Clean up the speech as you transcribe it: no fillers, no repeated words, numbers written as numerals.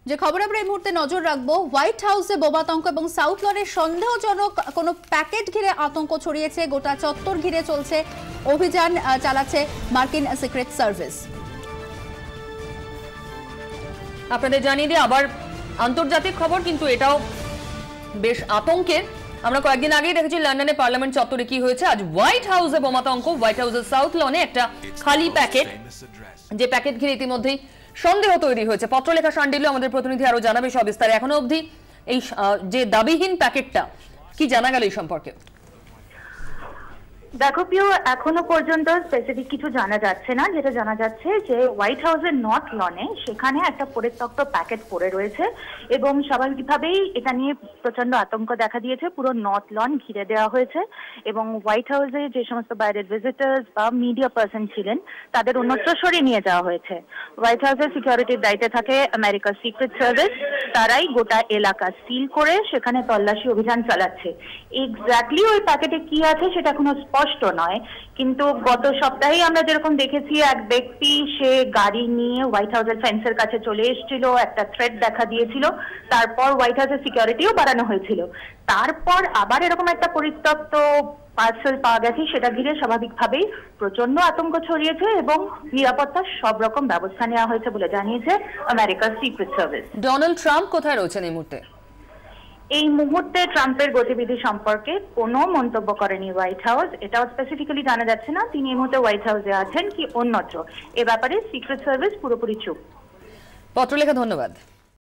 যে খবরে আমরা এই মুহূর্তে নজর রাখবো, হোয়াইট হাউসে বোমাতঙ্ক এবং সাউথ লনের সন্দেহজনক কোনো প্যাকেট ঘিরে আতঙ্ক ছড়িয়েছে। গোটা চত্বর ঘিরে চলছে অভিযান, চালাচ্ছে মার্কিন সিক্রেট সার্ভিস। আপনাদের জানিয়ে দিই আবার আন্তর্জাতিক খবর, কিন্তু এটাও বেশ আতঙ্কের। আমরা কয়েকদিন আগেই দেখেছি লন্ডনে পার্লামেন্ট চত্বরে কি হয়েছে। আজ হোয়াইট হাউসে বোমাতঙ্ক। হোয়াইট হাউসের সাউথ লনে একটা খালি প্যাকেট, যে প্যাকেট ঘিরে ইতিমধ্যেই সন্দেহ তৈরি হয়েছে। পত্রলেখা শান্ডিল্য আমাদের প্রতিনিধি আরো জানাবে সবিস্তারে। এখনো অবধি এই যে দাবিহীন প্যাকেটটা, কি জানা গেল এই সম্পর্কে? দেখো প্রিয়, এখনো পর্যন্ত স্পেসিফিক কিছু জানা যাচ্ছে না। যেটা জানা যাচ্ছে যে হোয়াইট হাউসের নর্থ লনে সেখানে একটা পরিত্যক্ত প্যাকেট পড়ে রয়েছে এবং স্বাভাবিকভাবেই এটা নিয়ে প্রচন্ড আতঙ্ক দেখা দিয়েছে। পুরো নর্থ লন ঘিরে দেওয়া হয়েছে এবং হোয়াইট হাউসে যে সমস্ত বাইরের ভিজিটার্স বা মিডিয়া পার্সন ছিলেন তাদের অন্যত্র সরিয়ে নিয়ে যাওয়া হয়েছে। হোয়াইট হাউসের সিকিউরিটির দায়িত্বে থাকে আমেরিকার সিক্রেট সার্ভিস। তারাই গোটা এলাকা সিল করে সেখানে তল্লাশি অভিযান চালাচ্ছে। এক্স্যাক্টলি ওই প্যাকেটে কি আছে সেটা এখনো স্পষ্ট নয়, কিন্তু গত সপ্তাহেই আমরা যেরকম দেখেছি এক ব্যক্তি সে গাড়ি নিয়ে হোয়াইট হাউসের ফেন্সের কাছে চলে এসেছিল, একটা থ্রেট দেখা দিয়েছিল, তারপর হোয়াইট হাউসের সিকিউরিটিও বাড়ানো হয়েছিল। তারপর আবার এরকম একটা পরিত্যক্ত পার্সেল পাওয়া গেছে, সেটা ঘিরে স্বাভাবিকভাবেই প্রচন্ড আতঙ্ক ছড়িয়েছে এবং নিরাপত্তার সব রকম ব্যবস্থা নেওয়া হয়েছে বলে জানিয়েছে আমেরিকার সিক্রেট সার্ভিস। ডোনাল্ড ট্রাম্প কোথায় রয়েছেন এই মুহূর্তে? এই মুহূর্তে ট্রাম্পের গতিবিধি সম্পর্কে কোনো মন্তব্য করেনি হোয়াইট হাউস। এটাও স্পেসিফিক্যালি জানা যাচ্ছে না তিনি এই মুহূর্তে হোয়াইট হাউসে আছেন কি অন্যত্র। এ ব্যাপারে সিক্রেট সার্ভিস পুরোপুরি চুপ। পত্রলেখা, ধন্যবাদ।